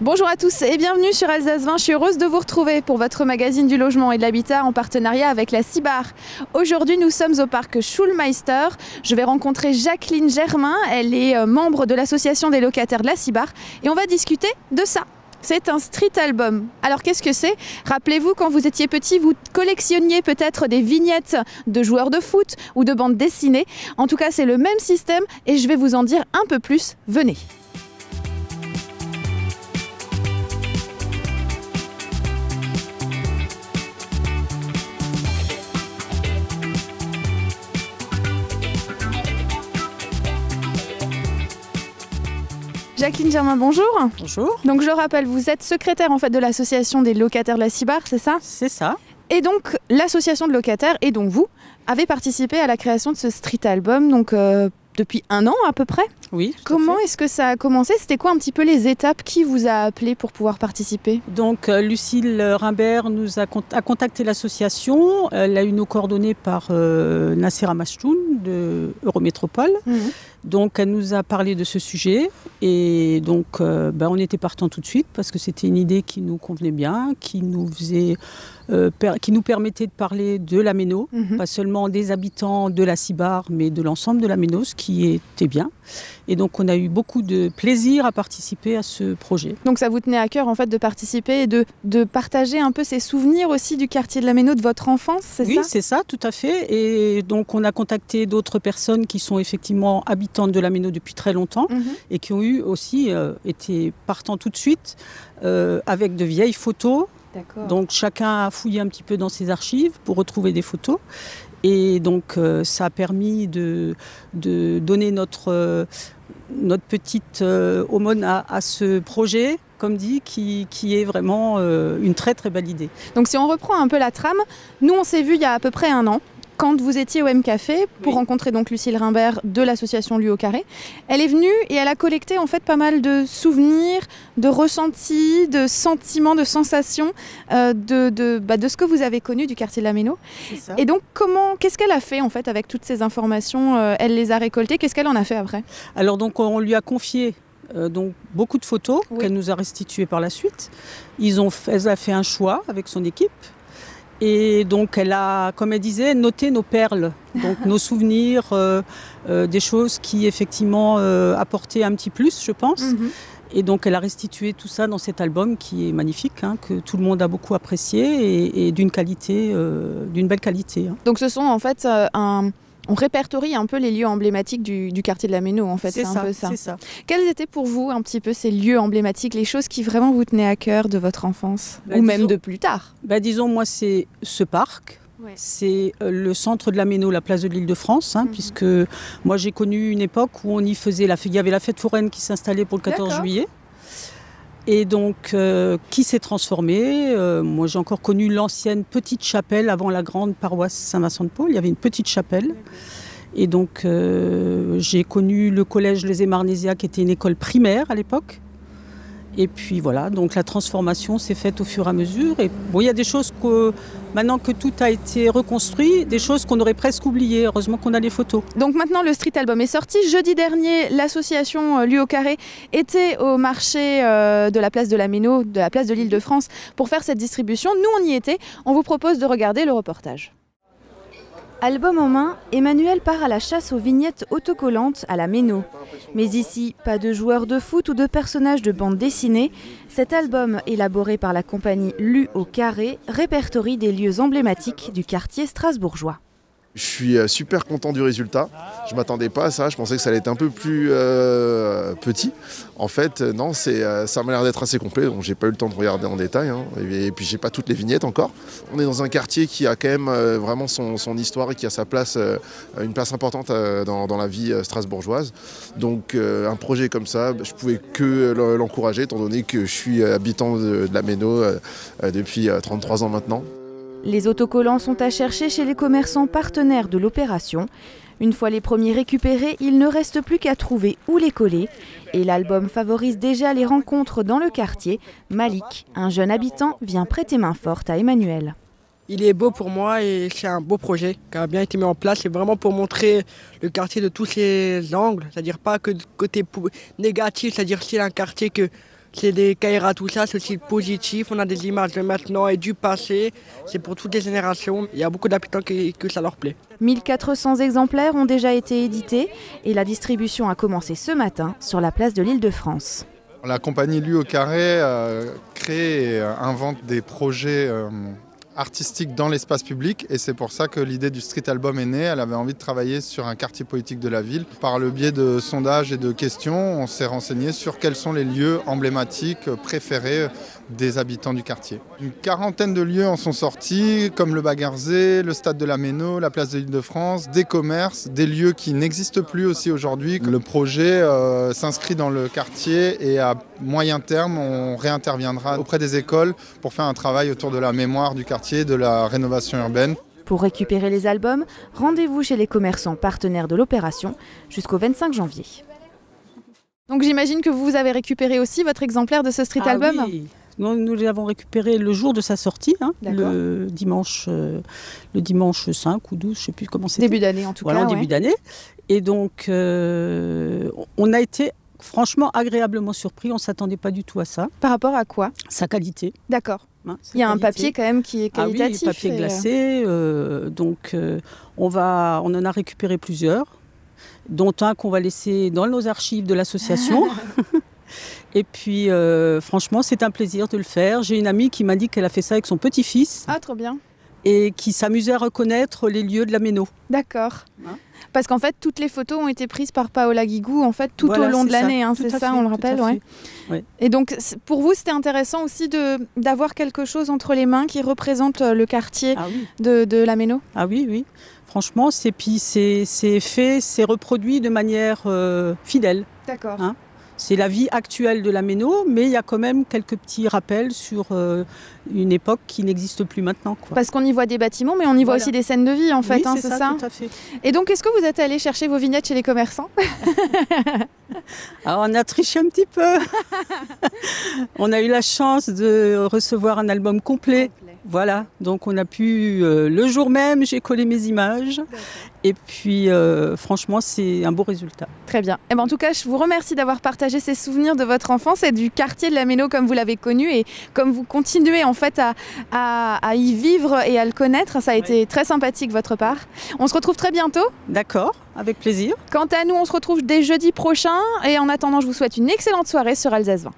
Bonjour à tous et bienvenue sur Alsace 20. Je suis heureuse de vous retrouver pour votre magazine du logement et de l'habitat en partenariat avec la CIBAR. Aujourd'hui, nous sommes au parc Schulmeister. Je vais rencontrer Jacqueline Germain. Elle est membre de l'association des locataires de la CIBAR et on va discuter de ça. C'est un street album. Alors qu'est-ce que c'est? Rappelez-vous, quand vous étiez petit, vous collectionniez peut-être des vignettes de joueurs de foot ou de bandes dessinées. En tout cas, c'est le même système et je vais vous en dire un peu plus. Venez. Jacqueline Germain, bonjour. Bonjour. Donc je le rappelle, vous êtes secrétaire en fait de l'association des locataires de la CIBAR, c'est ça? C'est ça. Et donc l'association de locataires, et donc vous, avez participé à la création de ce street album, donc depuis 1 an à peu près. Oui. Comment est-ce que ça a commencé? C'était quoi un petit peu les étapes? Qui vous a appelé pour pouvoir participer? Donc Lucille Rimbert nous a contacté l'association. Elle a eu nos coordonnées par Nasser Amastoun de Eurométropole. Donc elle nous a parlé de ce sujet et donc on était partant tout de suite parce que c'était une idée qui nous convenait bien, qui nous permettait de parler de la Méno, pas seulement des habitants de la CIBAR, mais de l'ensemble de la Méno, ce qui était bien. Et donc on a eu beaucoup de plaisir à participer à ce projet. Donc ça vous tenait à cœur en fait de participer et de partager un peu ces souvenirs aussi du quartier de la Méno, de votre enfance, c'est ça? Oui, c'est ça, tout à fait. Et donc on a contacté d'autres personnes qui sont effectivement habitantes de la Méno depuis très longtemps et qui ont eu aussi été partant tout de suite avec de vieilles photos. Donc chacun a fouillé un petit peu dans ses archives pour retrouver des photos. Et donc ça a permis de donner notre petite aumône à ce projet, comme dit, qui est vraiment une très très belle idée. Donc si on reprend un peu la trame, nous on s'est vu il y a à peu près 1 an. Quand vous étiez au M-Café pour rencontrer donc Lucille Rimbert de l'association Lui au Carré, elle est venue et elle a collecté en fait pas mal de souvenirs, de ressentis, de sentiments, de sensations de ce que vous avez connu du quartier de la Méno. Et donc qu'est-ce qu'elle a fait en fait avec toutes ces informations? Elle les a récoltées, qu'est-ce qu'elle en a fait après? Alors donc on lui a confié donc beaucoup de photos qu'elle nous a restituées par la suite. Elle a fait un choix avec son équipe. Et donc elle a, comme elle disait, noté nos perles, donc nos souvenirs, des choses qui effectivement apportaient un petit plus, je pense. Et donc elle a restitué tout ça dans cet album qui est magnifique, que tout le monde a beaucoup apprécié et d'une belle qualité. Donc ce sont en fait on répertorie un peu les lieux emblématiques du quartier de la Méno, en fait. C'est un peu ça. C'est ça. Quels étaient pour vous un petit peu ces lieux emblématiques, les choses qui vraiment vous tenaient à cœur de votre enfance, ou même de plus tard? Disons, moi, c'est ce parc. C'est le centre de la Méno, la place de l'Île-de-France, puisque moi, j'ai connu une époque où il y avait la fête foraine qui s'installait pour le 14 juillet. Et donc, qui s'est transformée. Moi, j'ai encore connu l'ancienne petite chapelle avant la grande paroisse Saint-Vincent-de-Paul. Il y avait une petite chapelle. Et donc, j'ai connu le collège Les Émarnésias, qui était une école primaire à l'époque. Et puis voilà, donc la transformation s'est faite au fur et à mesure. Et bon, il y a des choses maintenant que tout a été reconstruit, des choses qu'on aurait presque oubliées. Heureusement qu'on a les photos. Donc maintenant, le street album est sorti. Jeudi dernier, l'association Lui au Carré était au marché de la place de la Méno, de la place de l'Île-de-France, pour faire cette distribution. Nous, on y était. On vous propose de regarder le reportage. Album en main, Emmanuel part à la chasse aux vignettes autocollantes à la Méno. Mais ici, pas de joueurs de foot ou de personnages de bande dessinée. Cet album, élaboré par la compagnie Lu au Carré, répertorie des lieux emblématiques du quartier strasbourgeois. Je suis super content du résultat. Je ne m'attendais pas à ça. Je pensais que ça allait être un peu plus petit. En fait, non, ça m'a l'air d'être assez complet. Donc, j'ai pas eu le temps de regarder en détail. Et puis, j'ai pas toutes les vignettes encore. On est dans un quartier qui a quand même vraiment son histoire et qui a sa place, une place importante dans la vie strasbourgeoise. Donc, un projet comme ça, je pouvais que l'encourager, étant donné que je suis habitant de la Méno depuis 33 ans maintenant. Les autocollants sont à chercher chez les commerçants partenaires de l'opération. Une fois les premiers récupérés, il ne reste plus qu'à trouver où les coller. Et l'album favorise déjà les rencontres dans le quartier. Malik, un jeune habitant, vient prêter main forte à Emmanuel. Il est beau pour moi et c'est un beau projet qui a bien été mis en place. C'est vraiment pour montrer le quartier de tous ses angles, c'est-à-dire pas que du côté négatif, c'est-à-dire c'est un quartier que C'est des Kaira, tout ça, c'est aussi positif. On a des images de maintenant et du passé. C'est pour toutes les générations. Il y a beaucoup d'habitants que ça leur plaît. 1400 exemplaires ont déjà été édités et la distribution a commencé ce matin sur la place de l'Île-de-France. La compagnie Lui au Carré crée et invente des projets artistiques dans l'espace public et c'est pour ça que l'idée du street album est née. Elle avait envie de travailler sur un quartier politique de la ville. Par le biais de sondages et de questions, on s'est renseigné sur quels sont les lieux emblématiques préférés des habitants du quartier. Une quarantaine de lieux en sont sortis, comme le Baguerzé, le stade de la Méno, la place de l'Île-de-France, des commerces, des lieux qui n'existent plus aussi aujourd'hui. Le projet s'inscrit dans le quartier et à moyen terme, on réinterviendra auprès des écoles pour faire un travail autour de la mémoire du quartier, de la rénovation urbaine. Pour récupérer les albums, rendez-vous chez les commerçants partenaires de l'opération jusqu'au 25 janvier. Donc j'imagine que vous avez récupéré aussi votre exemplaire de ce street album. Oui. Nous l'avons récupéré le jour de sa sortie, le dimanche 5 ou 12, je ne sais plus comment c'était. Début d'année en tout cas. Début d'année. Et donc, on a été franchement agréablement surpris, on ne s'attendait pas du tout à ça. Par rapport à quoi? Sa qualité. D'accord. Il y a un papier quand même qui est qualitatif. Ah oui, papier glacé. On en a récupéré plusieurs, dont un qu'on va laisser dans nos archives de l'association. Et puis, franchement, c'est un plaisir de le faire. J'ai une amie qui m'a dit qu'elle a fait ça avec son petit-fils. Ah, trop bien. Et qui s'amusait à reconnaître les lieux de la Méno. D'accord. Parce qu'en fait, toutes les photos ont été prises par Paola Guigou, en fait, tout au long de l'année, c'est ça, on le rappelle, ouais. Et donc, pour vous, c'était intéressant aussi d'avoir quelque chose entre les mains qui représente le quartier de la Méno. Ah oui, oui. Franchement, c'est fait, c'est reproduit de manière fidèle. D'accord. C'est la vie actuelle de la Méno, mais il y a quand même quelques petits rappels sur une époque qui n'existe plus maintenant. Parce qu'on y voit des bâtiments, mais on y voit aussi des scènes de vie, en fait, oui, c'est ça tout à fait. Et donc, est-ce que vous êtes allé chercher vos vignettes chez les commerçants? Alors, on a triché un petit peu. On a eu la chance de recevoir un album complet. Voilà, donc on a pu, le jour même, j'ai collé mes images. Et puis, franchement, c'est un beau résultat. Très bien. En tout cas, je vous remercie d'avoir partagé ces souvenirs de votre enfance et du quartier de la Méno comme vous l'avez connu et comme vous continuez en fait à y vivre et à le connaître. Ça a été très sympathique de votre part. On se retrouve très bientôt. D'accord, avec plaisir. Quant à nous, on se retrouve dès jeudi prochain. Et en attendant, je vous souhaite une excellente soirée sur Alsace 20.